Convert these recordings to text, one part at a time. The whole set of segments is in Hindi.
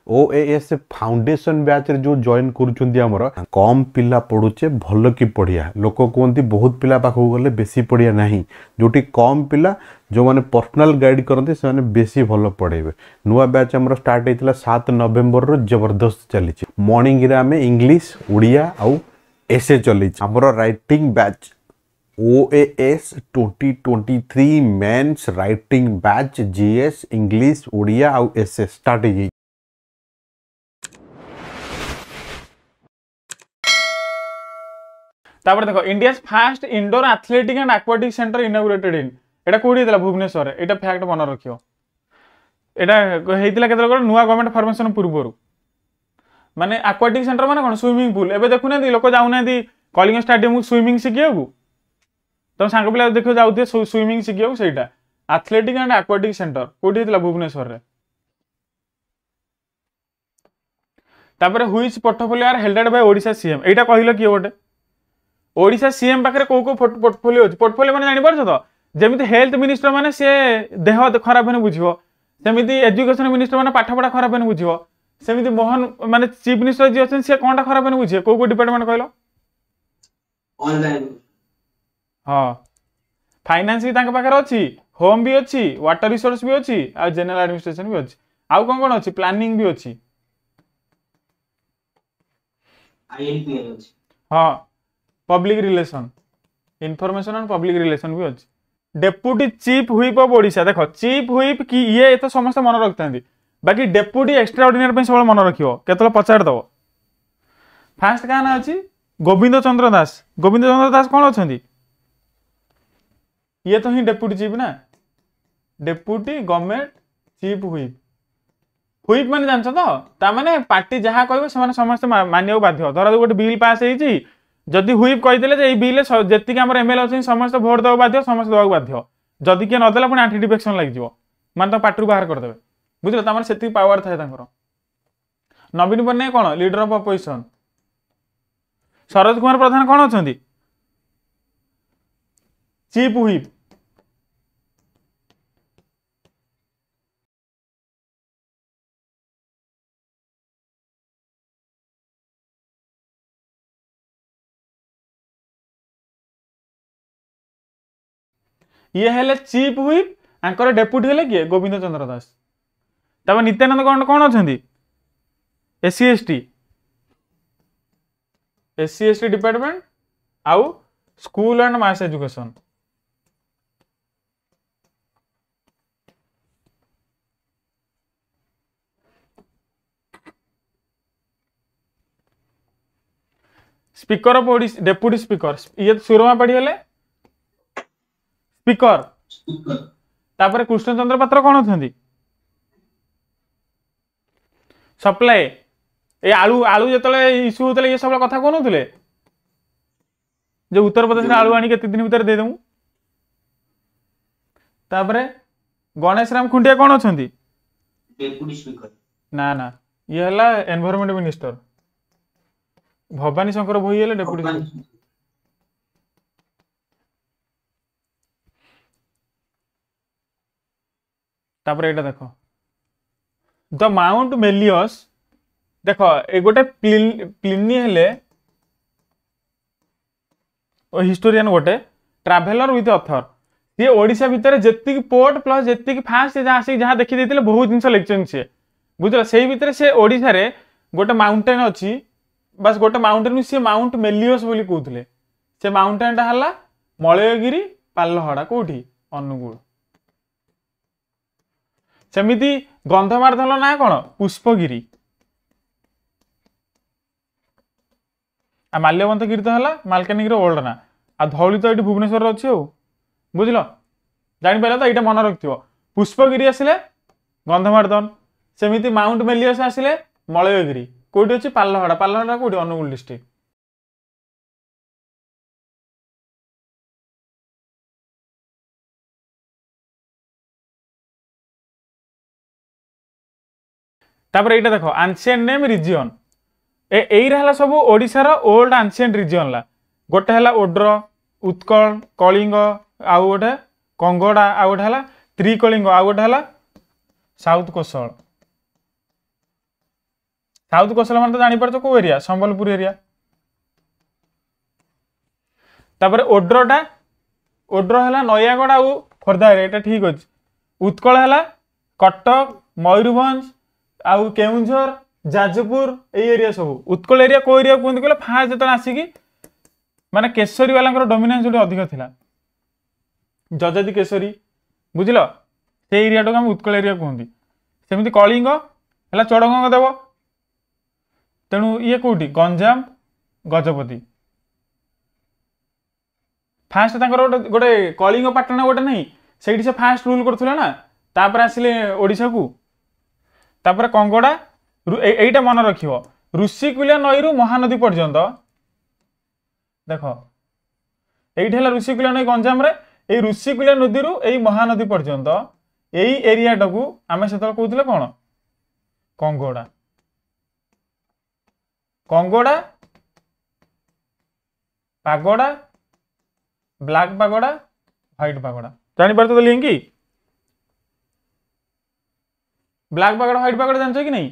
ओएएस फाउंडेशन बैच रे जो जॉइन करूछंती हमर कम पिला पढुचे भल कि पढ़िया लोक कहते बहुत पिला पाखक गले बेसी पढ़िया नहीं जोटी कम पिला जो माने पर्सनल गाइड करते से माने बेसी भल पढ़ेबे नुआ बैच हमर स्टार्ट हेतिला 7 नवंबर रो जबरदस्त चली मॉर्निंग रे हमें इंग्लिश उड़िया आउ एसे चली हमर writing batch OAS 2023 mains writing batch GS English Odia आउ एसे स्टार्ट हे तापर देखो India first indoor athletic and aquatic centre inaugurated in एटा कोडी देला भुवनेश्वर रे एटा फैक्ट मन रखियो एटा हेतिला केतल कर नुवा गवर्नमेंट फॉर्मेशन पूर्वरु माने एक्वाटिक सेंटर माने कोन स्विमिंग पूल एबे देखु ना लोक जाउ ना कलिंग स्टेडियम स्विमिंग सिखियाकू तो सांग पिला देखो जाउथे स्विमिंग सिखियाकू सेटा एथलेटिक एंड एक्वाटिक सेंटर कोडी देला भुवनेश्वर रे तापर which portfolio are helded by Odisha CM एटा कहिलो कि ओटे ओडिशा सीएम पाखरे को पोर्टफोलियो अछि पोर्टफोलियो माने जानि परछ तो जेमिति हेल्थ मिनिस्टर माने से देह खराब हेने बुझियो सेमिति एजुकेशन मिनिस्टर माने पाठ पढा खराब हेने बुझियो सेमिति मोहन माने चीफ मिनिस्टर जे अछन से कोनटा खराब हेने बुझियो को डिपार्टमेंट कहलो ऑनलाइन हां फाइनेंस भी तांके पाखरे अछि होम भी अछि वाटर रिसोर्स भी अछि आ जनरल एडमिनिस्ट्रेशन भी अछि आ कोन अछि प्लानिंग भी अछि आईएलपी अछि हां public relation information and public relation भी अच्छी deputy chief whip of Odisha देखो चीफ व्हिप कि ये तो समस्त मन रखता बाकी डेप्यूटी एक्स्ट्रा ऑर्डिनरी सब मन रखियो केतल पचार दबो फास्ट का ना अछि गोविंद चंद्र दास कौन अछंती ये तो ही डेप्यूटी चीफ ना डेप्यूटी गवर्नमेंट चीफ व्हिप माने जानछ तो ता माने पार्टी जहा कहबे से माने समस्त मानियो बाध्य धरा गोटे बिल पास हेची जदि व्हिप कहिदेले जे बिल जेतिक हमर एमएलए अछि समस्त वोट दवा बाध्य समस्त दवा बाध्य जदि के नदेला पुनी एंटी डिफेक्शन लागि जिवो माने तो पार्टी बाहर कर देबे बुझलो त हमर सेति पावर थाए तांकर नवीन पन्ने कोन leader of opposition Saroj Kumar Pradhan कोन अछंती चीफ व्हिप ये हेले चीफ व्हिप आंकर डेप्यूटी हेले किए गोविंद चंद्र दास तब नित्यानंद कौन अछंती एससी एसटी डिपार्टमेंट आउ school and mass education speaker of Odisha deputy speaker ये सुरमा पड़ी हेले स्पीकर तापर कृष्णचंद्र पात्र कौन अछंती सप्लाई ए आलू आलू जतले इश्यू होतले ये सब कथा कोन होतले जे उत्तर प्रदेश रे आलू आनी केते दिन भीतर दे देमु तापर गणेश राम खुंटिया कौन अछंती डेप्यूटी स्पीकर ना ना ये हला एनवायरनमेंट मिनिस्टर भवानी शंकर भोई हेले डेप्यूटी तापर एटा देखो द माउंट मेलियस देखो ए गोटे प्लिनी हेले ओ हिस्टोरियन गोटे ट्रैवलर विथ ऑथर ये ओडिशा भितर जेतिक पोर्ट प्लस जेतिक फास्ट जहाँ देखि देतिले बहुत जिंस लेक्चर से बुझला सेही भितर से ओडिशा रे गोटे माउंटेन अछि बस गोटे माउंटेन से माउंट मेलियस बोली कहउतले से माउंटेन टा हला मलयगिरी पाल्लहड़ा कोठी अनुगुल सेमिति गंधमार्दन ना कौन पुष्पगिरी आ माल्यवंत गिरी तो है मालकानगिरी ओल्ड ना आ धौली तो ये भुवनेश्वर अच्छे बुझल जापारे तो ये मन रखियो पुष्पगिरी आसिले गंधमार्दन सेमिति माउंट मेलियस आसिले मलयगिरी कोठी अच्छी पाल्लहड़ा कोठी अनुगुल डिस्ट्रिक्ट तापर एटा देखो एंशिएंट नेम रीजन एईरा सब ओडिशा रो ओल्ड एंशिएंट रीजन ला गोटे हला ओड्र उत्कल कलिंग आउ गोटे कंगड़ा आउ गोटे हला त्रिकलिंग आउ गोटे हला साउथ कोसल साउथ कोस्टल मान तो जानी पारछ को एरिया संबलपुर एरिया। तापर ओड्रटा ओड्र है नयागढ़ आउ खोर्धा एरिया एटा ठीक अछि। उत्कल है कटक मयूरभंज आउ केउंझर जाजपुर ए एरिया सब। उत्कल एरिया को एरिया कहते कहले फास्ट जो आसिकी माने केशरी वाला डोमिनेंस जो अधिक थिला जजती केशरी बुझिल से एरिया टाक उत्कल एरिया कहते। सेमती कलिंग है चौड़गंग देव तेणु ये कौटी गंजाम गजपति फास्ट गोटे कलिंग पाटना गोटे नहीं से फास्ट रूल करथुला ना तापर आसिले ओडिशा को तापर कंगड़ा एटा मन रखियो ऋषिकुल्या नई रु महानदी पर्यंत देख ये ऋषिकुल्या नई गंजाम रे ए ऋषिकुल्या नदी रु ए महानदी पर्यंत यही एरिया टाकू आम से कहते कौन कंगड़ा कंगड़ा पागोड़ा ब्लैक पागोड़ा व्हाइट पागोड़ा जानी पार तो लिंक ब्लैक पागोड़ा व्हाइट पागोड़ा जानछ कि नहीं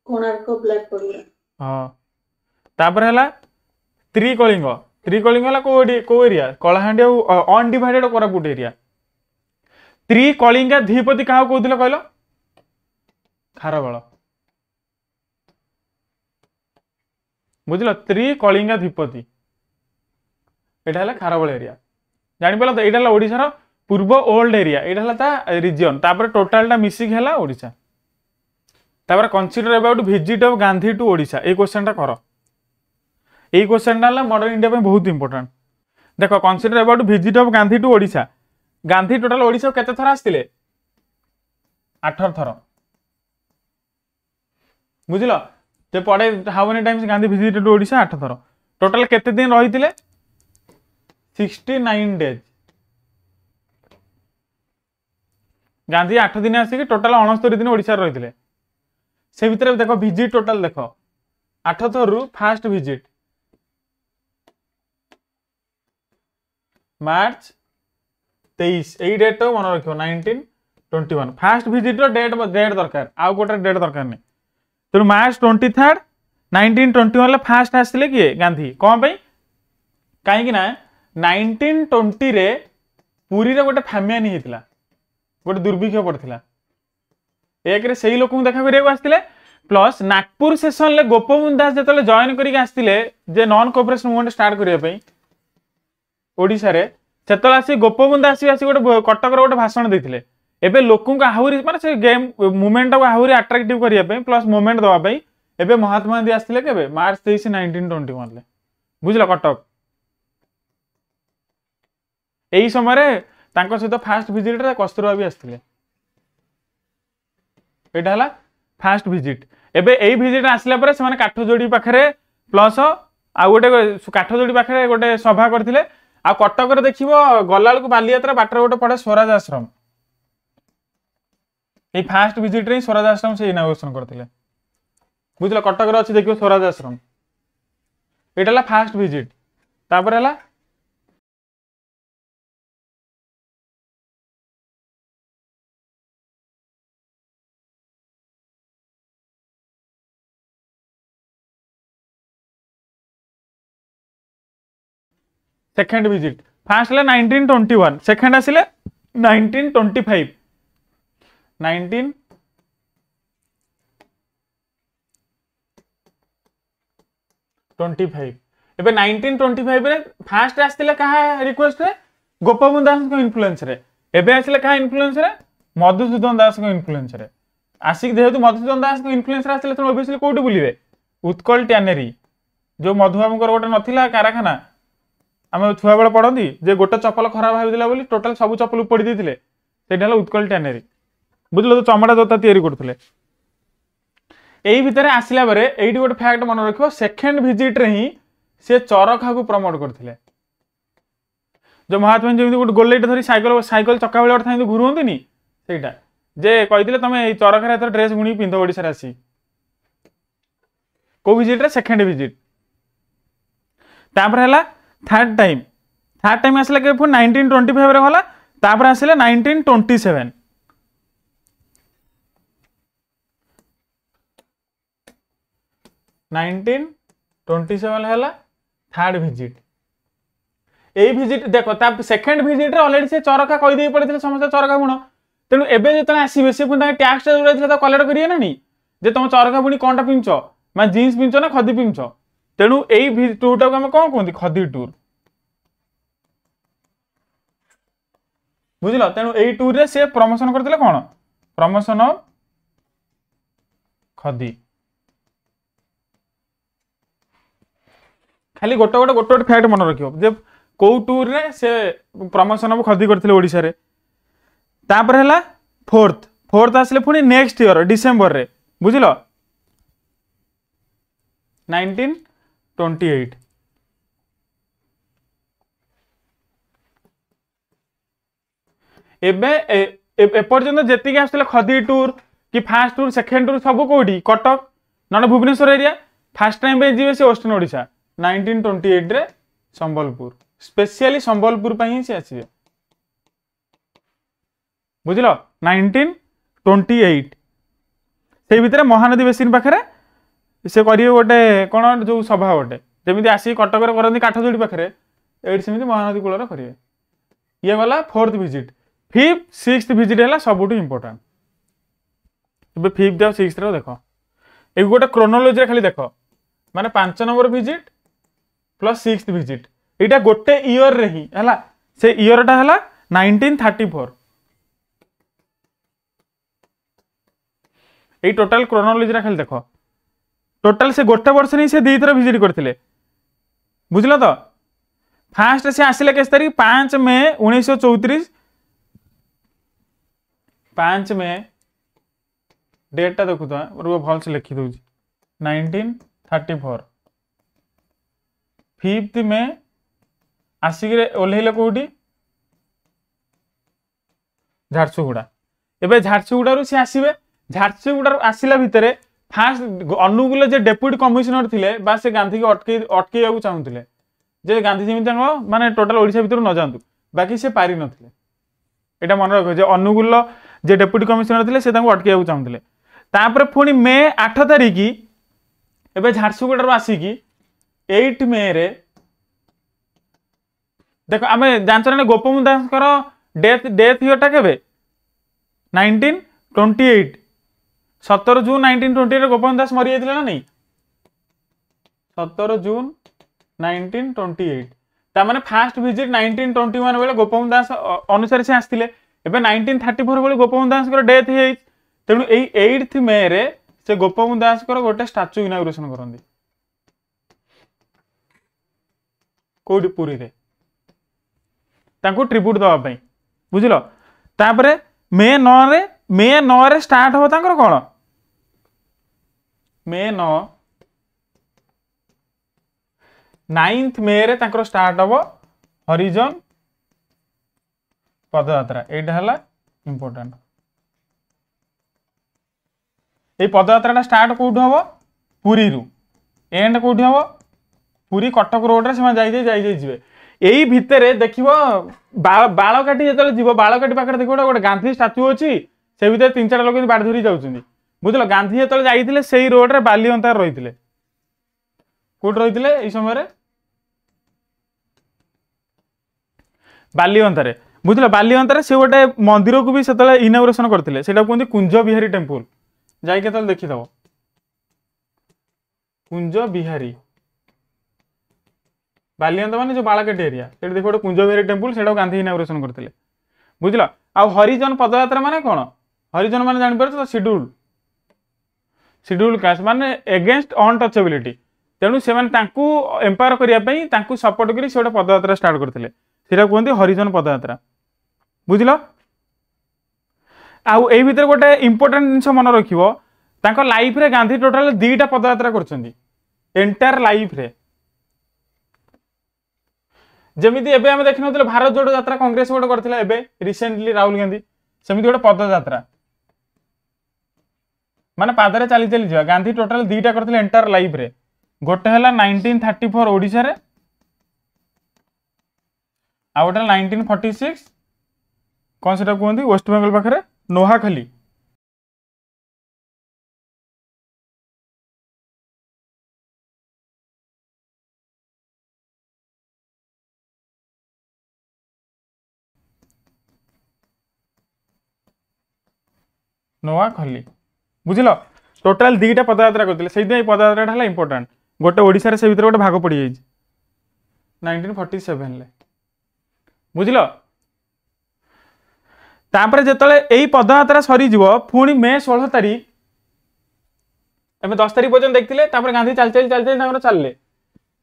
कोणार्क ब्लैक पड़िया हां तापर हला त्रिकलिंग त्रिकलिंग हला को area Kalahandi undivided Koraput area. Trikalinga धीपति काहा कहउथिला कहलो खारबळ बुझिलो त्रिकलिंगा धीपति एटा हला खारबळ एरिया जानि पला तो एटा हला ओडिसा रो पूर्व ओल्ड एरिया एटा हला ता रीजन तापर टोटल टा मिसिक हला ओडिसा। तापर consider about visit of Gandhi to Odisha ए क्वेश्चन टा करो ये क्वेश्चन टा मॉडर्न इंडिया पे बहुत इंपोर्टेंट। देखो consider about visit of Gandhi to Odisha Gandhi total Odisha केते थर आस्तिले 8 थर बुझिलो ते पड़े how many times Gandhi visited Odisha 8 थर टोटल केते दिन रहितिले 69 डेज गांधी 8 दिन आसिक टोटल 69 दिन ओडिशा रहितिले से भितर देखो विजिट टोटल देखो 8 थर रु फास्ट विजिट मार्च 23 यही डेट तो मन रखियो 1921 फास्ट विजिट रो डेट दरकार आउ गोटे डेट दरकार नहीं तेणु मार्च 23 1921 फास्ट आसले किए गांधी कौन पे कहीं ना 1920 रे पुरी रे गोटे फैमियन होता गोटे दुर्भिक्ष पड़ता एक रे सही लोक देखा करिया आसते प्लस नागपुर सेशन ले गोपबंधु दास जो जॉइन करके आसते जे नॉन कोऑपरेशन मूवमेंट स्टार्ट करने ओडिशा रे सेतल आसी गोपबंधु दास आसी गोटे कटक गोटे भाषण देते एबे लोकों को आहुरी माने से गेम मूवमेंट को आहुरी अट्रैक्टिव करिया पे प्लस मूवमेंट दवा पे एबे महात्मा गांधी आसते केबे मार्च 23 1921 ले बुझला कटक एही समय रे तांको सहित फास्ट विजिट रे कस्तूरबा भी आसते एटा हला फास्ट विजिट एबे एही विजिट आसला परे से माने काठजोड़ी पाखरे प्लस आ गोटे काठजोड़ी पाखरे गोटे सभा करथिले आ कटक रे देखिबो गल्ला को बालियात्रा बाटर गोटे पड़े स्वराज आश्रम ये फास्ट विजिट रे स्वराज आश्रम से इनॉग्रेशन करथिले बुझला कटक रे अछि देखिबो स्वराज आश्रम एटा हला फास्ट विजिट तापर हला सेकंड विजिट फास्ट हला 1921 सेकंड आसिले 1925 1925 एबे 1925 रे फास्ट आस्तिले कहा रिक्वेस्ट रे गोपबंधु दास को इन्फ्लुएंस रे एबे आसिले कहा इन्फ्लुएंस रे मधुसूदन दास को इन्फ्लुएंस रे आसिक जेहेतु मधुसूदन दास को इन्फ्लुएंस रे आस्तिले तो ऑब्वियसली कोठी बुलिबे उत्कल टैनरी जो मधुबाबूकर गोटे नथिला कारखाना आम छुआ बेले पढ़ती जे गोटे चपल खराब भाई बोली टोटाल सब चपल उपड़ी देते से उत्कल टैनरी बुझल तो चमड़ा जोता तैयारी करते यही भितर आसला बेले ये गोटे फैक्ट मन रख सेकेंड विजिट रे ही से चरखा को प्रमोट करते जो महात्मा जमी गोटे गोलेट धरी साइकिल साइकिल चक्का बेले गोटे घुरुंती सेटा जे कही तुम चरखा ड्रेस बुणी पिंध ओडिशा आसी को विजिट रे सेकेंड विजिट तापर है थर्ड टाइम आसला के 1925 रे गला तापर आसले 1927 1927 है थर्ड विजिट ए विजिट देख सेकेंड विजिट ऑलरेडी से चरखा कहीदे पड़े समस्त चरखा बुण तेणु एवं जो आसवे सी टैक्स जो कलेक्ट करेंगे ना नहीं जे तुम चरखा बुणी कौन टा पिंच मैं जीन्स पिंच ना खदी पिंच तेणु यही टूर टाक आम कौन कहते खदी टूर बुझल तेणु यही टूर रे से प्रमोशन करते कौन प्रमोशन ऑफ खदी खाली गोटे गोटे गोटे गोटे फैक्ट मन रखियो कौ टूर रे से प्रमोशन ऑफ खदी करथिले ओडिसा रे तापर हैला फोर्थ आसले पुणी नेक्स्ट ईयर डिसेंबर रे बुझिलो 1928 एबे एपर्यंत जेतिक आसले खदी टूर कि फास्ट टूर सेकेंड टूर सब कोठी कटक न भुवनेश्वर एरिया फास्ट टाइम पे जीवे से वेस्टर्न ओडिशा 1928 रे संबलपुर स्पेशली संबलपुर पे ही से आसीबे बुझिलो 1928 से भितर महानदी बेसिन पाखरे से करिए गोटे कौन जो सभा गोटे जमी आसिक कटक करती काठजोड़ी पाखे ये सेमती महानदी कूल करेंगे ये गला fourth visit fifth sixth visit है सबुठ इंपोर्टाट फिफ्थ और सिक्स्थ देख ये गोटे क्रोनोलोजी खाली देख माने 5 number visit plus sixth visit यहाँ गोटे इयर रे ही है से इयर टा है 1934 ये टोटाल क्रोनोलोजी खाली देख टोटाल से गोटे वर्ष नहीं से 2 थर विजिट करते बुझल तो फास्ट से आसिले केस तारीख 5 मे 1934 5 मे डेटा देखु तो रुआ भल से लिखी दूँ 1934 5 मे आसिक ओह्ल कौटी झारसुगुड़ा एवं झारसुगुड़ा सी आसवे झारसुगुड़ा आसला भितर फास्ट अनुगुल जे डेप्यूटी कमिशनर थिले बा से गांधी को अटके चाहूले जे गांधी जमी माने टोटाल ओडिशा भितर न जातु बाकी से पारि नथिले एटा मन रख जे अनुगुल जे डेप्यूटी कमिशनर थिले से अटके चाहूले तापर पुणी मे 8 तारिख एवं झारसुगुड़ा आसिकी 8 मे रे देख आम जानते गोपबंधु दास डेथ इयरटा केबे 1928 17 जून 1928 गोपबंधु दास मरी जाइथिले ना नहीं 17 जून 1928 तामाने फास्ट विजिट 1921 बेले गोपबंधु दास अनुसार से आसथिले एबे 1934 बेले गोपबंधु दास डेथ हे तेणु 8 मे रे से गोपबंधु दास गोटे स्टाच्यू इनागुरेशन करंदी कोडी पुरी रे तांको ट्रिब्यूट दवा पई बुझिलो तापरे मे 9 रे स्टार्ट हो तांकर कोन मे 9th मे रे तांकर स्टार्ट हो हरिजन पदयात्रा एटा हला इंपोर्टेंट ये पदयात्रा स्टार्ट कौट हम पुरी रु एंड कौट हम पुरी कटक रोड रे से जाइए यही भितर देख बालकाटी जो जीव बालकाटी पाखे देख गोटे गांधी स्टाच्यू अच्छी से भीतर 3-4 लोग बाड़ धरी जाऊँ बुझल गांधी जो जाते से रोड रे बाली अंतार रही कौट रही है समय बाली अंतार बुझल बाली अंतार से गोटे मंदिर को भी से इनागुरेशन करते कहते कुंज बिहारी टेम्पल जाइए देखीद कुंज बिहारी बालियंत माने जो बालकाटी एरिया से देख गोटे कुंज बिहारी टेम्पल से गांधी इनागुरेशन करते बुझल आ हरिजन पदयात्रा माने कौन हरिजन माने जान तो शेड्यूल कास्ट माने एगेंस्ट अनटचेबिलिटी तेणु से एम्पावर करने सपोर्ट कर गोटे पदयात्रा स्टार्ट करते कहते हरिजन पदयात्रा बुझल आउ ए भितर गोटे इंपोर्टेंट जिनस मन रखिबो तांको लाइफ रे गांधी टोटाल 2टा पदयात्रा करछंदी एंटायर लाइफ रे जमिति एबे हम देखि नथिले भारत जोड़ो यात्रा कांग्रेस गोटे करथिला एबे रिसेंटली राहुल गांधी सेमिति गोटे पदयात्रा माने पादरे चली चली जा गांधी टोटाल 2टा करथिले एंटायर लाइफ रे गोटे हला 1934 ओडिसा रे आ गोटे 1946 कौन से कहते वेस्ट बेंगल पाखे नोहाखाली नोआ खली बुझल टोटाल 2टा पदयात्रा करते से पदयात्रा है इंपोर्टाट गोटे ओडिशा से भीतर गोटे भाग पड़ जाए 1947 बुझल तापर जिते यही पदयात्रा सरीज पुणी मे 16 तारीख एम 10 तारीख पर्यटन देखते गांधी चल चलले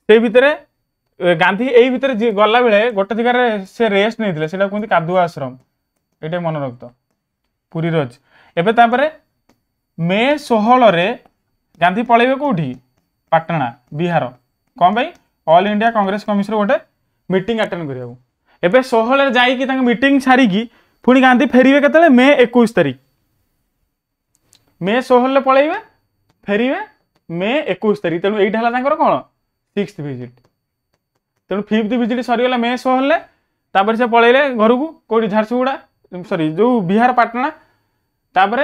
से भितर गांधी यही भितर गला बेले गोटे जगह से रेस्ट नहीं से कहते कादुआ आश्रम ये मन रखत पुरी अच्छे एवं तापर मे 16 रे गांधी पलैबे कौटी पाटना बिहार कौन भाई ऑल इंडिया कांग्रेस कमिशन गोटे मीटिंग अटेंड करने एवं 16 जाइए मीटिंग सारिकी पुणी गांधी फेरवे के मे 21 तारीख मे 16 पलैबे फेरवे मे 21 तारीख तेणु यहाँ कौन 6th विजिट तेणु 5th विजिट सरीगला मे 16 तापर से पलैले घर को कौटी झारसुगुड़ा सॉरी जो बिहार पाटना तापर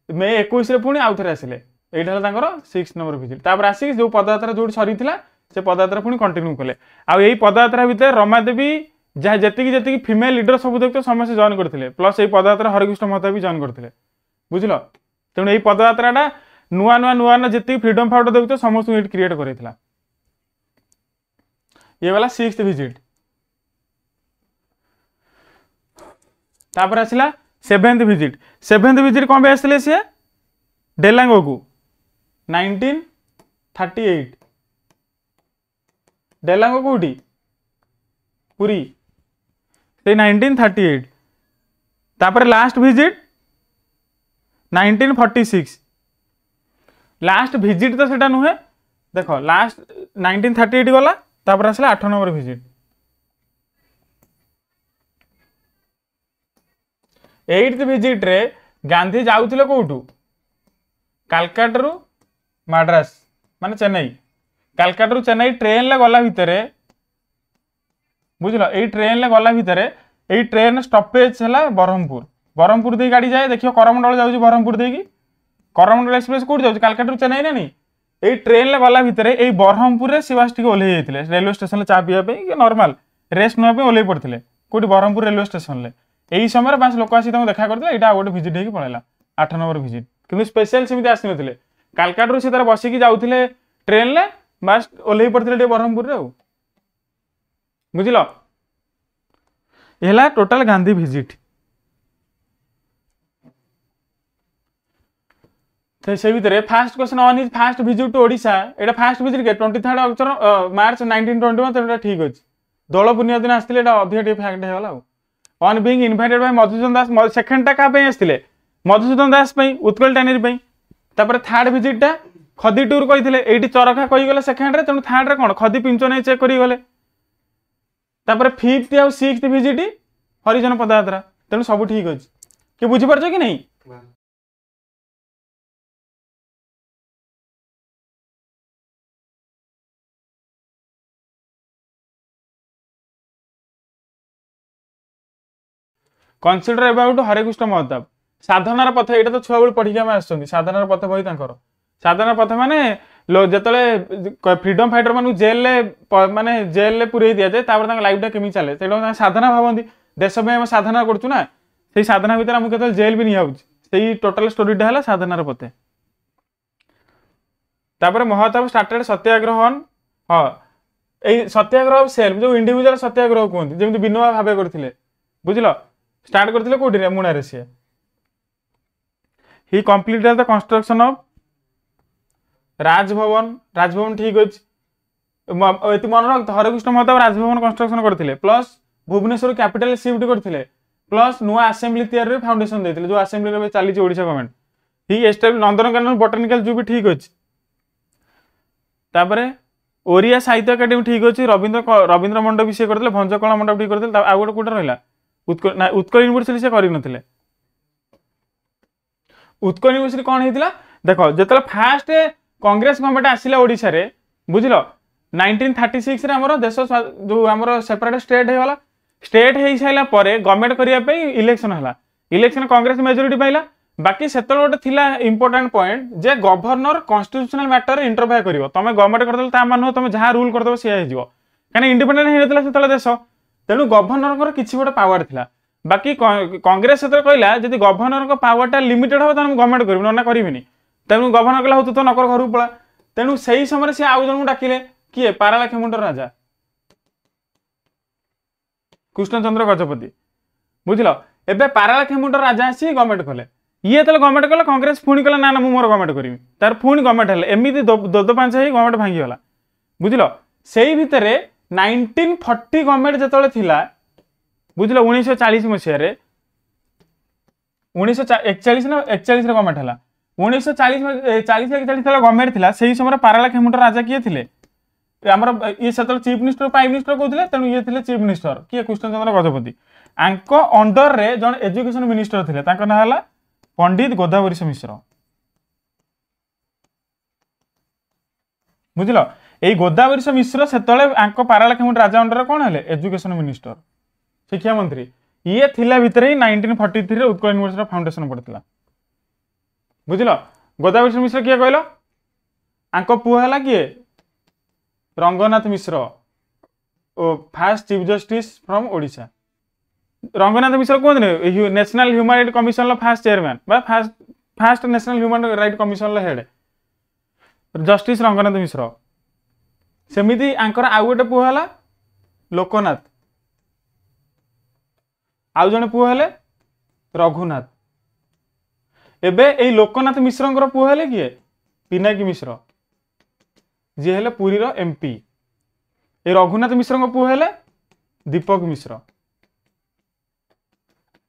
मे 21 पुणी आउ थे आसिले यहाँ 6 नंबर विजिट तापर आसिक जो पदयात्रा जो सरी से पदयात्रा पुणी कंटिन्यू कले आई पदयात्रा भितर रमादेवी जहाँ जी फीमेल लीडर सब देखते समस्त जॉइन करते प्लस ये पदयात्रा हरकृष्ण महता भी जॉइन करते बुझल तेणु ये पदयात्रा नुआ नुआ नुआ नुआ जी फ्रीडम फाइटर देखते समस्त ये क्रिएट कर ये वाला 6th विजिट तापर आसला 7th विजिट कौन आसते सी डेलांगो को 1938 डेलांगो कौटी पुरी से 1938 तापर लास्ट विजिट 1946 लास्ट विजिट तो सेटा नुहे देख लास्ट 1938 गला तापर आसला 8 नंबर विजिट 8th विजिट रे गांधी जाउथिले कोठू कालकाटा रु मद्रास माने चेन्नई कालकाटा रु चेन्नई ट्रेन ले गला भितरे बुझल ये ट्रेन ले गला भितरे ये ट्रेन स्टॉपेज है बरहमपुर दे गाड़ी जाए देखियो करमंडल जाऊँ बरहमपुर दे करमंडल एक्सप्रेस कौट जाऊँ कालकाटा चेन्नई ना नहीं ये ट्रेन ले गला भितरे ये बरहमपुर से शिवास टी ओह्ल जाते रेलवे स्टेशन चा पीवा नॉर्मल रेस्ट नापी ओह्ल पड़ते कौटी बरहमपुर रेलवे स्टेशन यही समय 5 लोक आसी देखा करते यहाँ गोटे भिजिट होगी पड़ेगा 8 नंबर भिजिट कि स्पेशल सेमती आसी ना कालकाटा से तार बसिकी जाऊे ट्रेन ले बास ओह्ल पड़ते बरहमपुर बुझल ये टोटाल गांधी भिजिट से भितर first question on is first visit to Odisha एटा फास्ट विजिट के 23 मार्च 1921 तो ठीक अच्छे दोल पूर्णिमा दिन आसते अधिक फैक्ट होगा on being invited by Madhusudan Das सेकेंडटा क्या आसते मधुसूदन दास उत्कल टैनेरी तापर थर्ड विजिटा खदी टूर कही ये चरखा कहीगले सेकेंड रे तेणु थर्ड रे कौन खदी पिंच नहीं चेक करगले तापर 5th और 6th विजिट हरिजन पदयात्रा तेणु सब ठीक अच्छे कि बुझीपार कि नहीं कनसिडर अबाउट हरेकृष्ण महताब साधनार पथ ये तो छुआ बेलू पढ़ी आम आस साधनार पथ बही साधनार पथ माने जो फ्रीडम फाइटर मान जेल माने जेल पुरे दि जाए लाइफ केमी चले से साधना भावती देश में आम साधना करूँ से साधना भितर आमको केवल जेल भी नहीं टोटाल स्टोरीटा है साधनार पथे तापर महताब स्टार्टेड सत्याग्रह हाँ ये सत्याग्रह सेल्फ जो इंडिविजुअल सत्याग्रह कहते जमी विनोबा भावे करते बुझल स्टार्ट करते कौटी मुणारे सी he completed the construction of Raj Bhavan ठीक अच्छे मन रख हरकृष्ण महताब राजभवन कंस्ट्रक्शन करते प्लस भुवनेश्वर कैपिटल शिफ्ट करते प्लस नुआ आसेम्बली तैयारी फाउंडेशन देते जो आसेम्बली चली Odisha government he establish Nandankanan botanical zoo भी ठीक अच्छे तापर ओरिया साहित्य एकाडेमी ठीक अच्छे रवींद्र मंडप भी सी करते भंजकला मंडप ठीक करते आ गोटे कौटे रहा उत्कल यूनिवर्सिटी से करते उत्कल यूनिवर्सिटी कौन होता देख जो फास्ट कांग्रेस गवर्नमेंट आसिला ओडिशा रे बुझल 1936 रे हमर देश जो हमर सेपरेट स्टेट होगा स्टेट हो सारा गवर्नमेंट करने इलेक्शन है इलेक्शन कांग्रेस मेजोरिटी पाइला बाकी से गोटे थिला इंपोर्टेंट पॉइंट जे गवर्नर कॉन्स्टिट्यूशनल मैटर इंटरफेयर कर तुम गवर्नमेंट करदे मान तुम जहाँ रूल करदे सी कहीं इंडिपेंडेंट होता से देश तेणु गवर्नर किसी गोटे पावर थिला बाकी कांग्रेस से कहला जब गवर्नर को पावरटा लिमिटेड हम तो गवर्नमेंट करी ना करी तेणु गवर्नर कहला तू तो नकर घर पड़ा तेणु से ही समय से आउ जन डाकिले किए पारालाखेमुंडर राजा कृष्णचंद्र गजपति बुझल एबे पारालाखेमुंडर राजा आसी गवर्नमेंट कले ये गवर्नमेंट कले कांग्रेस पुणी कहला ना मोर गवर्नमेंट करी तार पुणी गवर्नमेंट है एमती दो पांच ही गवर्नमेंट भांगीगला बुझल से भितर 1940 गवर्नमेंट जो थिला बुझल 1940 मसीह 1941 ना 41 गवर्नमेंट है 1940 गवर्नमेंट थिला से समय पारालाखेमुंडर राजा किए थे आमर ये चीफ मिनिस्टर प्राइम मिनिस्टर कहते तेणु ये थे चीफ मिनिस्टर किए कृष्णचंद्र गजपति आंक अंडर रे जन एजुकेशन मिनिस्टर थे ना है पंडित गोदावरीश मिश्र बुझल यही गोदावरीश मिश्र से पारालाखेमुंडर राजा अंडर कौन है एजुकेशन मिनिस्टर शिक्षा मंत्री ये थिला भितर ही 1943 उत्कल यूनिवर्सिटी फाउंडेशन पड़ता बुझल गोदावरीश मिश्र किए कहल आंक पुओ है किए Ranganath Mishra first chief justice from Odisha Ranganath Mishra कहते national human right commission first chairman first national human right commission head justice Ranganath Mishra सेमिति आंकर आउ गोटे पुओ है लोकनाथ आउ जने पुओ है रघुनाथ एबे ए लोकनाथ मिश्र पुओ है किए पिनाकी मिश्र जी है पुरी एमपी ए रघुनाथ मिश्र पुओ है दीपक मिश्र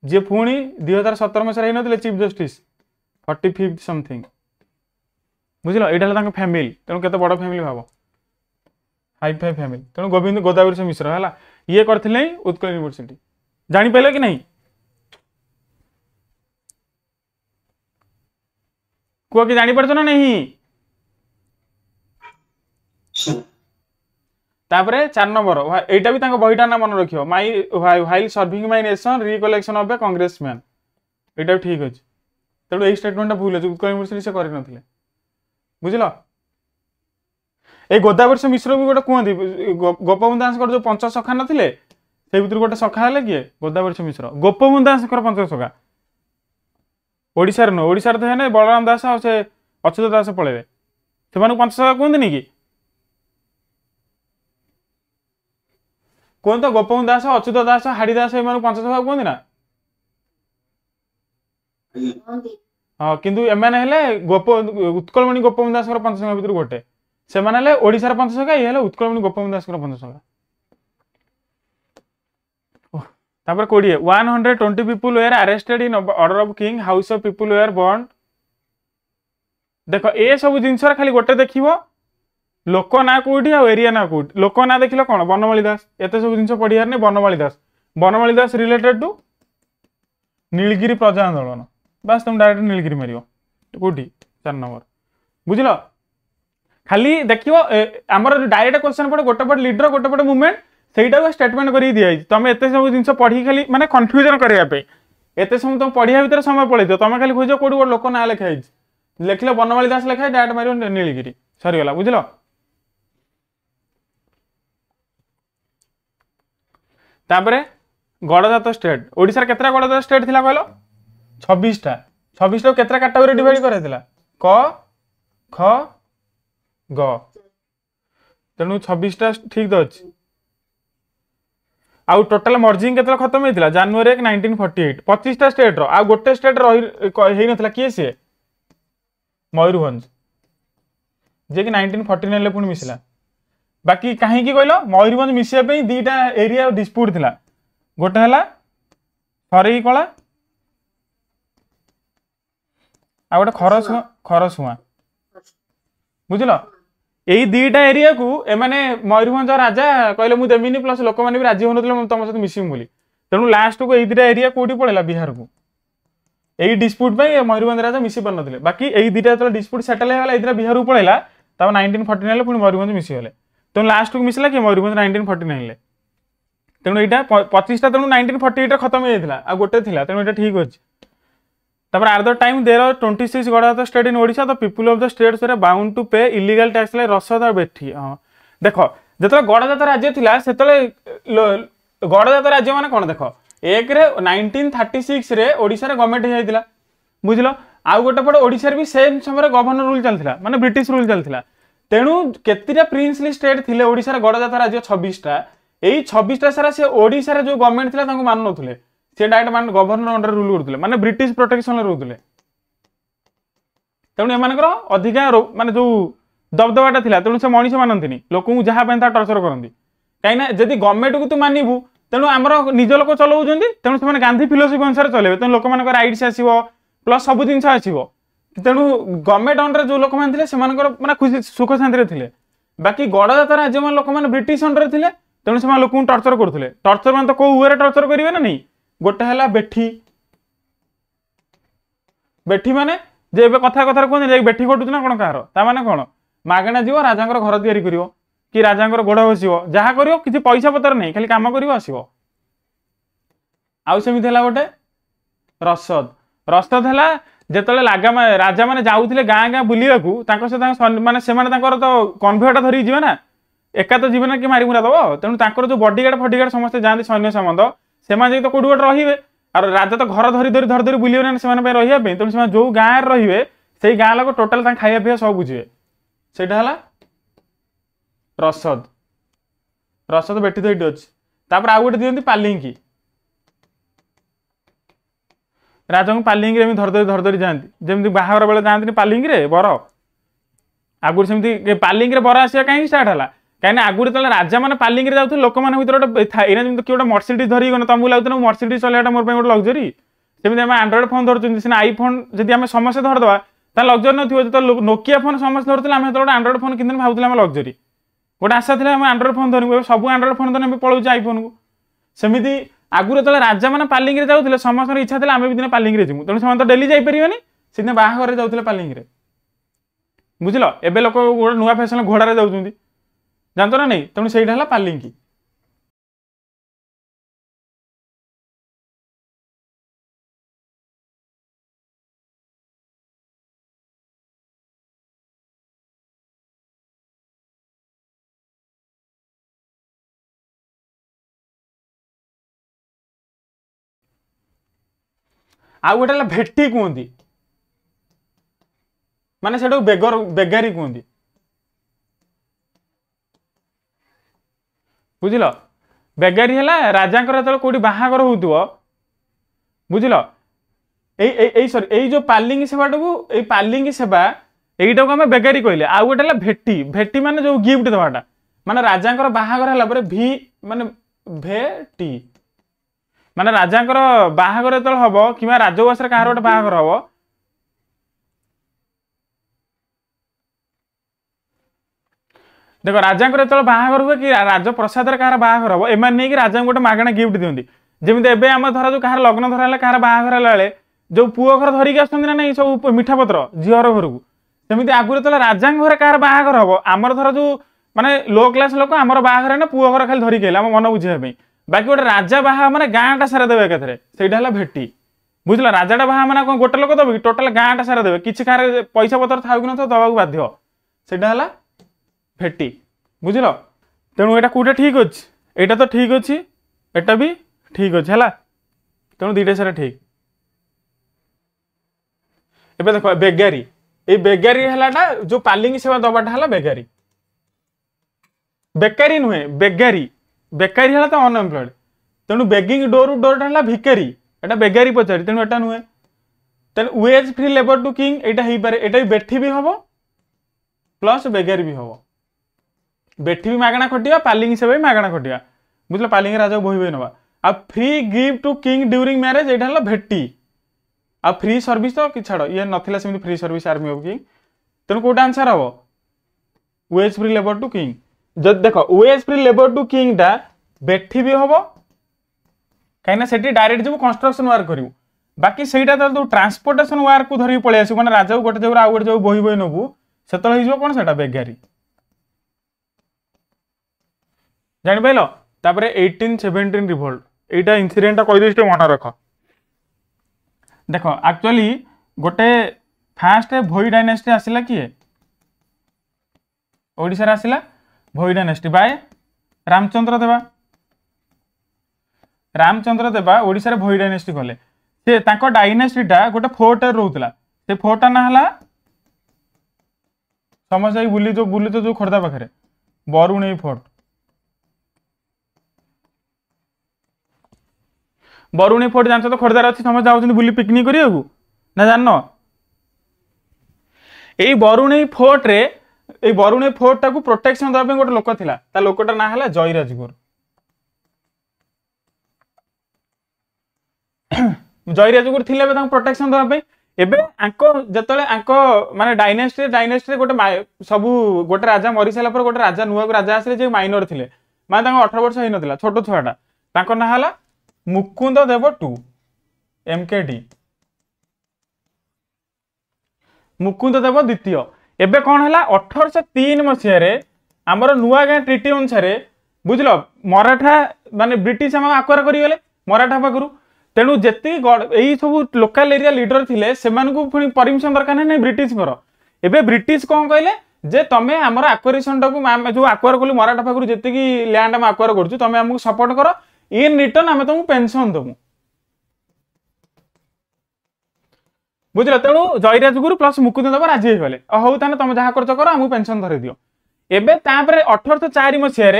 जी पुणी 2017 मसीह होते चीफ जस्टिस 45 समथिंग बुझल यहाँ फैमिली तेणु केते बड़ फैमिली भाव हाई फाई फैमिली तेणु गोविंद गोदावरीश मिश्र है ये करते उत्कल यूनिवर्सिटी जापारे कि नहीं कह कि जापार ना नहीं तापरे 4 नंबर एटा भी बहीटा ना मन रखियो my while serving my nation recollection of a congressman एटा ठीक अच्छे तेणु यही स्टेटमेंट भूल अच्छे उत्कल यूनिवर्सिटी से करते बुझल ये गोदावरीश मिश्र भी गोटे कहते गोपबंधु दास जो पंच सखा नथिले से भर गोटे सखा है किए गोदावरीश मिश्र गोपबंधु दास पंच सखा ओडिशार नुह ओडिशार तो है बलराम दास आ अच्युत दास पलैबे से पंच सखा कहते कि कहते गोपबंधु दास अच्युत दास हाड़ी दास ये पंच सखा कहते ना हाँ किंतु एमाने हेले उत्कलमणि गोपबंधु दास पंच सखा भर गोटे से ओडिशार पंच सखा ये उत्कलमणि गोपबंधु दास पंच सखा तापर 120 people were arrested in order of king house of people were burned देखो ए सब जिनस खाली गोटे देखिबो लोक ना कोठी आ एरिया ना कोठी लोक ना देखिलो कोन बनमाली दास एते सब जिनस पढियार ने बनमाली दास रिलेटेड टू नीलगिरी प्रजा आंदोलन बस तुम डायरेक्ट नीलगिरी मारियो कोठी 4 नंबर बुझिलो खाली देखियो हमर डायरेक्ट क्वेश्चन पड़े गोटे पट लीडर गोटे पट मूवमेंट सेटा स्टेटमेंट कर दिया तुम एत सब जिन पढ़ी खाली माने कन्फ्यूजन करने एत समय तुम पढ़िया भितर समय पड़े तुम खाली खोज कौट गोटे लोक ना लिखाई लिखले बनमाली दास लिखाई डायरेक्ट मार नीलगिरी सरीगला बुझल तापरे गड़जात स्टेट ओडिशार केतरा गड़जात स्टेट थिला कहलो 26टा 26टा केतरा कैटेगरी डिवाइड कराइथिला क ख ग तेणु 26टा ठीक तो अछि आउ टोटल मर्जिंग केतला खत्म होइतिला जनवरी 1 1948 25टा स्टेट रो आ गोटे स्टेट रही नथिला किए से मयूरभंज जे कि 1949 ले पुणी मिसिला बाकी कहीं की कहलो मयूरभंज मिसिया पे दीटा एरिया डिस्प्यूट थिला गोटे हला सरई कला आ गोटे खरसुआ बुझिलो यही दीटा एरिया को एमाने मयूरभंज राजा कहले मु देमिनी प्लस लोक माने भी राजी होनथले तुम सहित मिसिम बोली तेणु लास्ट को यही दीटा एरिया कोठी पड़ेला बिहार को यही डिस्प्यूट पे मयूरभंज राजा मिसी पर नथिले बाकी यही दीटा तो डिस्प्यूट सेटल होला इधर बिहार को पड़ेला तब 1949 ले पुणी मयूरभंज मिसी गले तेणु लास्ट को मिसला कि मयूरभंज 1949 ले तेणु एटा 25टा तेणु 1948 खत्म हो जाइतिला आ गोटे थिला तेणु एटा ठीक अछि तब at the time there are 26 Garjat state in Odisha the people of the states were bound to pay illegal tax like rasad और बेठी हाँ देख जो गड़जात राज्य थिला सेतले गड़जात राज्य माने कोन देख एक रे 1936 रे ओडिशा रे गवर्नमेंट हो जाइतिला बुझलो आउ गोटे पटे ओडिशा रे भी सेम समय गवर्नर रूल चलथिला माने ब्रिटिश रूल चलथिला तेणु केतिरा प्रिंसली स्टेट थिले ओडिशा रे गडजात राज्य 26टा एई 26टा सारा से ओडिशा रे जो गवर्नमेंट थिला तांको मानु नथुले से डायरेक्ट मान गवर्नर अंडर रूल करथुले माने ब्रिटिश प्रोटेक्शन रे रहथुले तेणु एमानकर अधिका माने जो दबदबाटा थिला तेणु से मनीष मानंतिनी लोकଙ୍କୁ ଯାହା ପାଇଁ ତା ଟର୍ଚर କରନ୍ତି କାଇଁ ना जदि गवर्नमेंट को तू मानिबू तेणु आमर निज लोक चलाउछन्ती तेणु से गांधी फिलोसफी अनुसार चलेबे तेणु लोक मानकर राइट्स आसीबो प्लस सब जिंस आसीबो तेणु गवर्नमेंट अंडर जो लोक मान थिले से मानकर माने खुशी सुख शांति रे थिले बाकी गडजात राज्य मान लोक मान ब्रिटिश अंडर थिले तेणु से लोक टर्चर करथुले टर्चर मान तो को वे टर्चर करिवे ना नहीं गोटे हला बेठी बेठी माने जे एबे कथा कथा कहते जाई बेठी घटुछ ना कोन कहार ता माने कोन मागणा जीव राजांकर घर तैयारी करिवो कि राजांकर गोड़ बसिवो जहा करिवो किछि पैसा पतर नहीं खाली काम करिवो आसीवो आउ सेमिति हला गोटे रसद रसद हला जेतले लागा राजा माने जाउथिले गां गां बुलियाकू तांको से माने से माने तांकर तो कन्वेयरटा धरि जिवे ना एका तो जीवन कि मारी मुरा दबो तेणु तांकर जो बॉडीगार्ड फडीगार्ड समस्त जांदी सैन्य संबंध से माने तो कोडी गोटे रहिबे और राजा तो घर धरी धरी धर धरी बुलियो ना से माने रहिया पे तेणु से जो गां रहिबे सेई गां लोक टोटल तां खाइया पिया सब बुझिबे सेटा हला रसद रसद बेटी तो ये अच्छी तापर आउ गोटे दियंती पालिंकी राजा को पालिंकी रे धर धरी जाती जमी बाहागर बेले जाती पालिंकी रे बर आगुरी सेमती पालिंकी रे बर आसा कहीं स्टार्ट है कहीं आगुरी तले राजा मैंने पालिंकी रे जाते लोक मैंने गोटे एना जमी किए गोटे मर्सिडीज धरिक गने तुमको लगुन मर्सिडीज चलाइटा मोर गोटे लग्जरी सेमती आम आंड्रॉइड फोन धरते सीना आईफोन जब आम समस्ते धरदे ता लग्जरी नथिबो जो नोकिया फोन समस्त धरते आम गोटे आंड्रॉइड फोन किन भावुले आम लग्जरी गोटे आशा थी आम आंड्रॉइड फोन धरबू सब आंड्रॉइड फोन धरने पलाऊँ आईफोन को सेमती आगुरी जो राजा मैंने पालिंकी रे जाऊे समस्त इच्छा थी आम भी दिन पालिंकी रे जीवु तेणु से तो डेली जापरेनि से बाहागर जाऊे पालिंकी रे बुझल एबे लोक गोटे नुआ फैशन घोड़ारे जाऊँ जानत ना नहीं तेणु से पालिंकी आउ गोटे भेटी कहती माने से बेगर बेगारी कहती बुझल बेगारी है राजा जो कौटी बाहागर हो बुझल सॉरी जो पालिंगी सेवाटा को पालिंगी सेवा यहीटा को आम बेगारी कहले आउ गोटे भेटी भेटी माने जो गिफ्ट देवाटा माने राजा बाहागर है भी माने भेटी माने राजांकर बाहागर जो हम कि राजवास कहार गोटे बाहागर हम देख राजांकर जो बाहागर हुए कि राजप्रसाद कहार बाहागर हम एम नहीं राजा गोटे मागणा गिफ्ट दिखती जमी एवं आम धर जो कहार लग्न धर कहार बाहागर है जो पुओ घर धरिक आस ना नहीं सब मिठा पत्र झीर घर को सेमती आगुरी जो राजा घर कहार बाहागर हम आमर धर जो माने लो क्लास लोक आमर बाहागर ना पुओ घर खाली धरिक आम मन बुझाई बाकी गोटे राजा बाहा माने गाँटा सारा देवे एकाथरे सेटा भेटी बुझल राजाटा बाहा माने कौन गोटे लोक देवे टोटाल गाँटा सारा देवे किसी कहार पैसा पतर था कि न दवाक बाध्य सेटा भेटी बुझल तेणु यहाँ कौटा ठीक अच्छे यहाँ तो ठीक अच्छे एटा भी ठीक अच्छे है तेणु दुईटा सारा ठीक एबे देख बेगारी ये बेगारी है जो पालिंगी सेवा दबाटा है बेगारी बेकारी नुहे बेगारी बेकारी है तो अनएम्प्लॉयड तेणु बेगिंग डोर डोर है भिकारी एटा बेगारी पचारि तेणु एटा नुहे तेणु wage free labour to king एटा ही पारे एटा बेठी भी हम प्लस बेगारी भी हम बेठी भी मागणा खटिया पालिंगी सेवा भी मागणा खटिया बुझल पालिंगी राजा को बोही नवा आ free gift to king during marriage एटा है भेटी आ फ्री सर्विस तो कि छाड़ ये नथिला सेमती free service army of king तेणु कोटा आंसर हम wage free labour to king जब देख wage free labour to king टा बेठी भी हम कहीं से डायरेक्ट जब कंस्ट्रक्शन वर्क करू बाकी सहीटा तो ट्रांसपोर्टेशन वर्क को धरिक पलि आसू मैंने राजा को गोटे जगह आउ गोटे जगह बोही बोही नबू से कौन से बेगारी जापार तापर 1817 रिवोल्ट यहाँ इनसीडेंटा कहीदे मन रख देख एक्चुअली गोटे फास्ट भोई डायनेस्टी आसला किए ओडिशा रे आसला भोई डायनेस्टी बाय रामचंद्र देवा रामचंद्र देवा ओडिशा रे भोई डायनेस्टी कले से तांको डायनेस्टीटा गोटे फोर्ट रोला से फोर्टा ना हला समझ बुली तो जो खोर्धा पाखे बरुणेई फोर्ट बरुणेई फोर्ट जान तो खोर्धार अच्छी समझ जाऊँ बुली पिकनिक करिया ना जान यही बरुणेई फोर्ट रे ये बरुणेई फोर्ट टाकू प्रोटेक्शन देवा गोटे लोक थिला ता लोकटा ना हला जयराजगुर जयराजगुर थिले प्रोटेक्शन देवा माने डायनेस्टी गोटे सब गोटे राजा मरी सारा गोटे राजा नुआ राजा आसे माइनर थे माने 18 वर्ष हो ना छोट छुआटा ना हला मुकुंद देव टू एमकेडी मुकुंद देव द्वितीय एबे कौन है 1803 मसीह आमर नुआ गाँ ट्रिटी अनुसार बुझल मराठा माने ब्रिटिश आम आक्वार करें मराठा पाखु तेणु जेति यही सब लोकल एरिया लीडर थिले सेमानकु पुणी परमिशन दरकार नहीं ब्रिटिश एबे ब्रिटिश कौन कहले जे तमे आमर आक्वारिशन टाकू जो आक्वार कलु मराठा पाखु जेतिकी लैंड आम आक्वार करछु तमे हमकु सपोर्ट कर इन रिटर्न आम तुमको पेंशन देबु बुझल तेणु जयराजगुरु प्लस मुकुंद देव राजी होगले हौ ताने तुम जहाँ कर आमको पेंशन धरे दियो एबे तापरे 1804 मसीह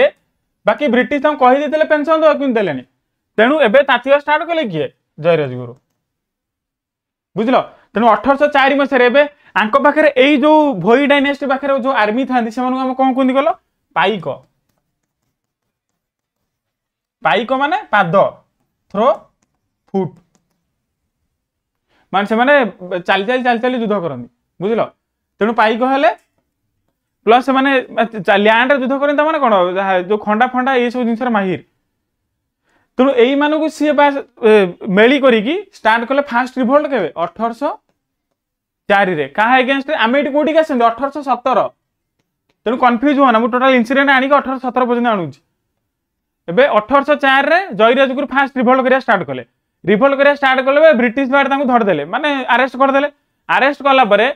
बाकी ब्रिटिश तुम कही देते पेंशन देवा कि देलेनी तेणु एबे तातिया स्टार्ट कले किए जयराजगुरु बुझल तेणु 1804 मसीह एबे आंको पाखरे एई जो भोई डायनेस्टी पाखरे जो आर्मी थांदी सेमानकु हम कोन कोंदी गलो पाइक पाइक माने पाद थ्रो फुट मान से माने चाली चाली युद्ध करती बुझल तेणु पाइक हेले प्लस से माने लैंड युद्ध करते माने कौन जो खंडा फंडा ये सब जिनसर माहिर तेणु यही मानक सी मेली करी स्टार्ट कले फास्ट रिभोल्ट के 1804 क्या एगेन्स्ट आम ये कौटी आस 1817 तेणु कन्फ्यूज हुआ ना मुझे टोटाल इनसीडेंट आनी 1817 पर्यटन आणुची एबे 1804 रे जयराजगुरु फास्ट रिभोल्ट करिया स्टार्ट कले रिभोल्ट करिया स्टार्ट कले ब्रिटिश बार धरदेले माने अरेस्ट करदेले अरेस्ट कला परे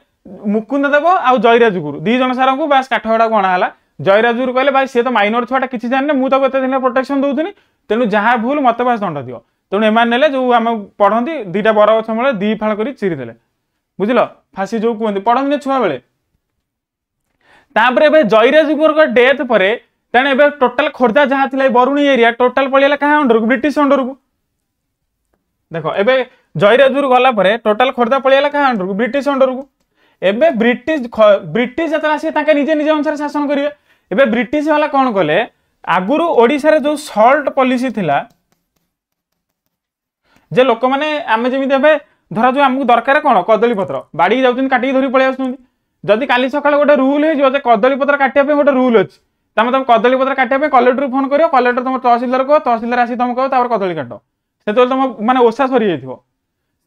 मुकुंद देव आउ जयराजगुरु दी जन सार को बास काठगड़ा गणाला जयराजगुरु कहले भाई सी तो माइनर छुआटा किसी जाने मुझे एत दिन प्रोटेक्शन दूसरी तेणु जहाँ भूल मत बास दंड दियो तेणु एम जो आम पढ़ती दीटा बर गछ मूल दी फाड़ कर चिरीदे बुझल फांसी जो कहते पढ़ती छुआ बेले तापर जयराजगुरु डेथ पर तेणु ए टोटाल खोर्धा जहाँ थी बरुणी एरिया टोटाल पड़ेगा क्या अंडर को ब्रिटिश अंडर को देख ए जयराजगुरु गला टोटाल खोर्धा पड़ेगा क्या अंडर को ब्रिटिश अंडर को एबे ब्रिटिश जो निजे निजे अनुसार शासन करेंगे एबे ब्रिटिश वाला कौन कले आगुरु ओडिशा रे जो सल्ट पॉलिसी थिला जे लोक माने आमे जेमिति एबे धरा जो हमकु दरकार कोन कदली पत्र बाड़ी जाउछन काटी धरी पळे आसुन जदि काली सकाळ गोटे रूल हे जो जे कदली पत्र काटिया पे गोटे रूल अछि तमे तम कदली पत्र काटिया पे कलेक्टर फोन करियो कलेक्टर तम तहसीलदार को तहसीलदार आसी तम को तापर कदली काटो सेतो तम माने ओसा सरी जाइथिबो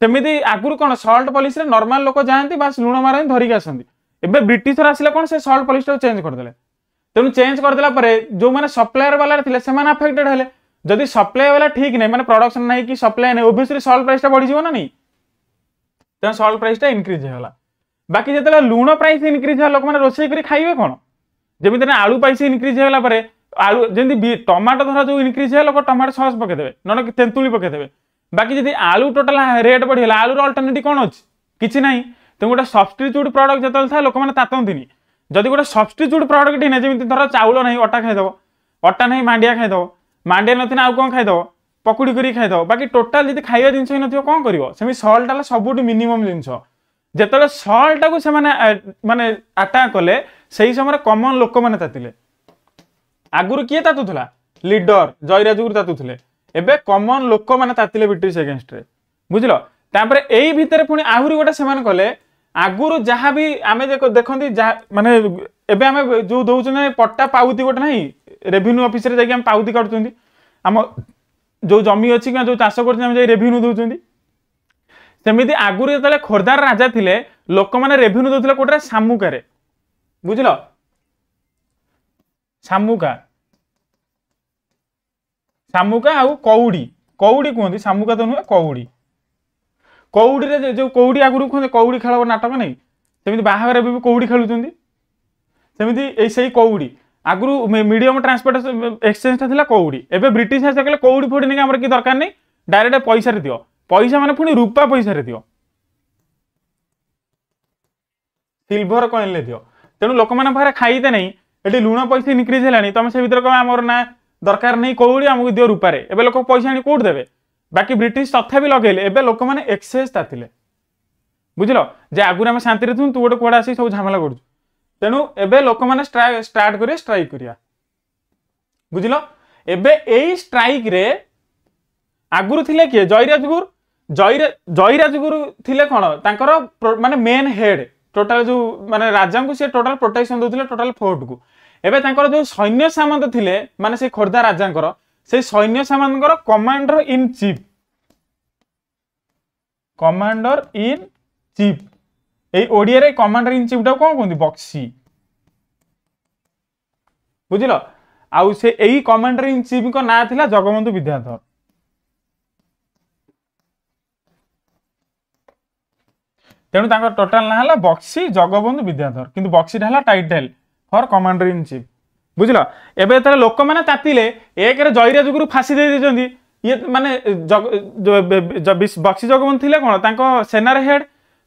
सेमिति आगुरु कोन सल्ट पॉलिसी रे नॉर्मल लोक जानती बस लुण मारन धरिक आसंती एबे ब्रिटिशर आसिले कोन से सल्ट पॉलिसी चेंज कर देले तेणु चेंज करदेला जो मैंने सप्लायर वाला थे से अफेक्टेड हेले जदि सप्लाई वाला ठीक नहीं माने प्रोडक्शन नहीं कि सप्लाई नहीं ओबियसली सल्ट प्राइस बढ़ी जीव ना नहीं तेना सल्ट प्राइस इनक्रीज होगा बाकी जो लुण प्राइस इनक्रीज है लोक मैंने रोषे कर खाइबे कौन जमी आलू प्राइस इनक्रीज होगा आलू जमी टमाटो धर जो इनक्रीज है लोक टमाटो सस पकईदे ना तेंतुली पकईदे बाकी जब आलू टोटाल रेट बढ़ीगला आलूर अल्टरनेटिव कौन अच्छी किसी ना तेणु गोटे सब्स्टिट्यूट प्रडक्ट जो था लोक मैंने तातंती जदि गोटे सब्स्टिट्यूट प्रडक्ट ही जमी धर चाउल नहीं अटा खाईदेव अटा नहीं मांडिया खाईदेव मांडिया ना आउ कौन खाईदेव पकुड़ी कर खाईदेव बाकी टोटाल जी खाଇବା जिनस ही नथिबो कौन करिवो सेमी सल्ट आला सबुठी मिनिमम जिनस जेतले सल्ट को से माने अटैक कले सही समय कॉमन लोक माने तातिले आगुरु किए तातुथला लीडर जयराजगुरु तातुथले एबे कॉमन लोक माने तातिले ब्रिटिश अगेंस्ट रे बुझलो तापरे एई भितर पुनी आहुरी गोटे सेमान कले आगुरु जहाँ भी आमे देखती माने एबे आमे जो दौचने पट्टा पाउती गोटे नहीं रेवेन्यू ऑफिस रे जाके हम पाउती काटुचंदी आम जो जमी अच्छी जो चाष कर रेवेन्यू दौरान सेमती आगुरी जो खोर्धार राजा थे लोक मैंने रेवेन्यू दौले कोटे सामुका बुझल सामुका सामुका आउ कौड़ी कौड़ी कहते सामुका तो नुहे कौड़ी कौड़ी रे जो कौड़ी आगुरी कहते कौड़ी खेल नाटक नहीं सेमती बाहागर भी कौड़ी खेलुंट सेमती से कौड़ी आगु मीडियम ट्रांसपोर्ट एक्सचेंज था कौड़ी एवं ब्रिटिश आसे कहले कौड़ी फोड़ी नहीं आमर कि दरकार नहीं डायरेक्ट पैसा दियो पैसा माने पुणी रूपा पैसा दियो सिल्वर कॉइन ले दियो तेणु लोक मैंने पाखे खाईते नहीं ये लुण पैसा इनक्रीज है तुम से भर कह आमर ना दरकार नहीं कौड़ी आमको दियो रूपारे एवं लोक पैसा आनी कौट देवे बाकी ब्रिटिश तथा भी लगेले एवं लोक मैंने एक्सेस तातिले बुझल जे आगुरी आम शांति थू तू गोटे कौड़ा आसी सब झमेला कर तेणु एबे लोक मैंने स्टार्ट करिए स्ट्राइक करिया बुझल एबे एई स्ट्राइक रे आगुरु थिले किए जयराजगुरु थिले कोन तांकर माने मेन हेड टोटल जो माने राजा को से टोटल प्रोटेक्शन दोथिले टोटल फोर्ट को एबे तांकर जो सैन्य सामंत थिले माने से खोर्धा राजांकर से सैन्य सामंतर कमांडर इन चीफ ए ओडिया रे कमांडर इन चीफ टा कोन कोंदी बक्सी बुझिलो आउ से एई कमांडर इन चीफ को ना थिला जगबंधु विद्याधर तेणु तांकर टोटल ना हला बक्सी जगबंधु विद्याधर किंतु बक्सी हला title for commander in chief बुझिलो एबे तरे लोक माने तातिले एक रे जयराजगुरु फांसी दे दिजंदी ये माने बक्सी जगबंधु थिले कोन तांको सेनार हेड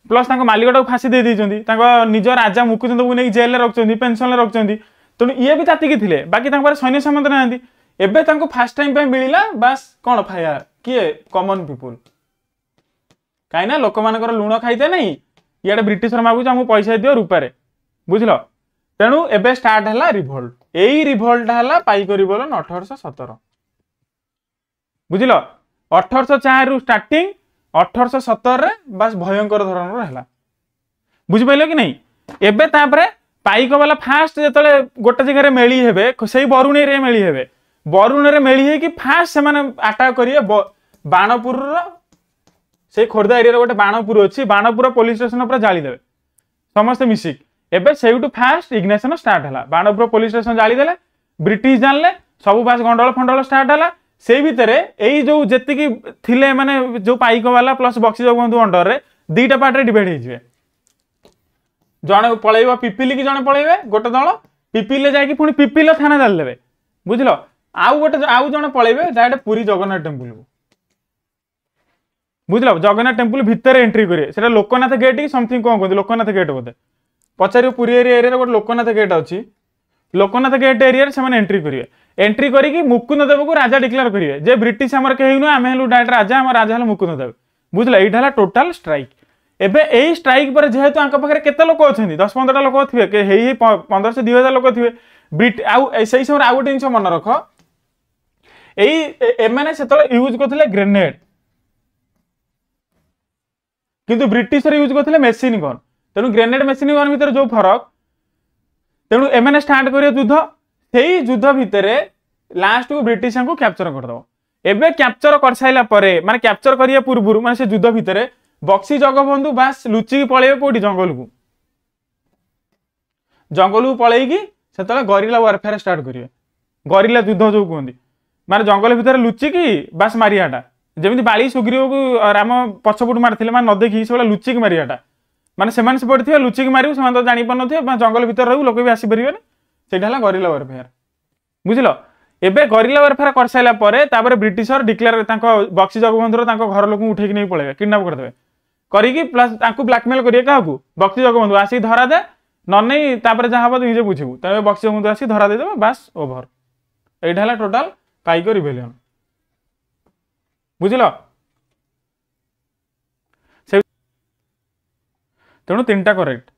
प्लस तांको मालिकटा को फांसी दे दिजंदी तांको निज राजा मुकुंद को नै जेल रे रखचंदी पेंशन रे रखचंदी तेणु ये भी तातिकी थिले बाकी तांको पारे सैन्य सामंत नांदी एबे तांको फर्स्ट टाइम पे मिलिला बस कोन फायर किए कॉमन पीपल कहीं लोक मान लुण खाईते नहीं इे ब्रिटिश मागुच आमको पैसा दियो रूपारे बुझल तेणु एबे स्टार्ट है रिभोल्ट यही रिभोल्ट है पाइक रिवोल्यूशन 1817 बुझल 1804 रु स्टार्टिंग 1817 रे बस भयंकर धरण है बुझिपाल कि नहीं एबे तापरे पाइक वाला फास्ट जो गोटे जगह मेली हेबे से बरुणी रे मेली हेबे बरुणी रे मेली है कि फास्ट से अटाक करिए बाणपुर से खोर्धा एरिया गोटे बाणपुर अच्छी बाणपुर पुलिस स्टेशन पूरा जालीदे समस्ते मिसिक एबे सेउटू फास्ट इग्नेशन स्टार्ट है बाणपुर पुलिस स्टेशन जालीदे ब्रिटिश जानले सब बास गंडल फंडल स्टार्ट है से भितर यही जो जी थिले माने जो पाइक वाला प्लस बक्सी जगबंधु अंडर रे दीटा पार्ट रे डिवाइड हो जड़े पलैब पिपिली की जड़े पलैबे गोटे दल पिपिले जाकि पुणी पिपिल थाना जालीदेवे बुझल आउ गोटे आउ जड़े पलैबे डायरेक्ट पुरी जगन्नाथ टेम्पल को बुझल जगन्नाथ टेम्पल भितर एंट्री करेंगे से लोकनाथ गेट की समथिंग कौन कहते लोकनाथ गेट बोधे पचार पुरी एरिया गोटे लोकनाथ गेट अच्छी लोकनाथ गेट एरिया से एंट्री करेंगे एंट्री करके मुकुंद देव को राजा डिक्लेयर करेंगे जे ब्रिटिश आमर कहीं नुह आम हेलु डायरेक्ट राजा आम राजा हल मुकुंद देव बुझल यहाँ टोटाल स्ट्राइक एबे यही स्ट्राइक पर जेहेतु आंक पाखे केते लोक अच्छा 10-15 लोक थे 1500-2000 लोक थे से समय आउ गोटे जिन मन रख यही से यूज करते ग्रेनेड किंतु ब्रिटिश यूज करते मेसीन गन तेणु ग्रेनेड मेसीन गन भितर जो फरक तेणु एम स्टार्ट कर युद्ध से युद्ध भितर लास्ट को ब्रिटिश को कैप्चर करदब एबे कैप्चर कर साइला परे माने कैप्चर करिया पूर्व माने से युद्ध भितर बक्सी जगबंधु बास लुचिकी पलैबे कोठी जंगल को पलैकी से गरिला वारफेयर स्टार्ट करेंगे गरिला युद्ध जो कहते माने जंगल भितर लुचिकी बास मारियाटा जमी बाली सुग्रीव को राम पछपटू मारी माने न देखी से लुचिकी मारियाटा माने से पड़े लुचिकी मारू से तो जापर न जंगल भितर रू लोक भी आसपारे से गरिला वारफेयर बुझल एबे गरिला वारफेयर कर सारा पर ब्रिटिशर डिक्लेयर बक्सी जगबंधुर घर लोक उठेकी नहीं पलैबे किडनैप करदे करिकी प्लस ब्लैकमेल करिए क्या बक्सी जगबंधु आसिक धरा दे नहीं जहाँ हम निजे बुझू तेज बक्सी जगबंधु आसिक धरा देदेव बास ओभर यहाँ टोटाल पाइक रिभेलियन बुझल तेणु 3टा करेक्ट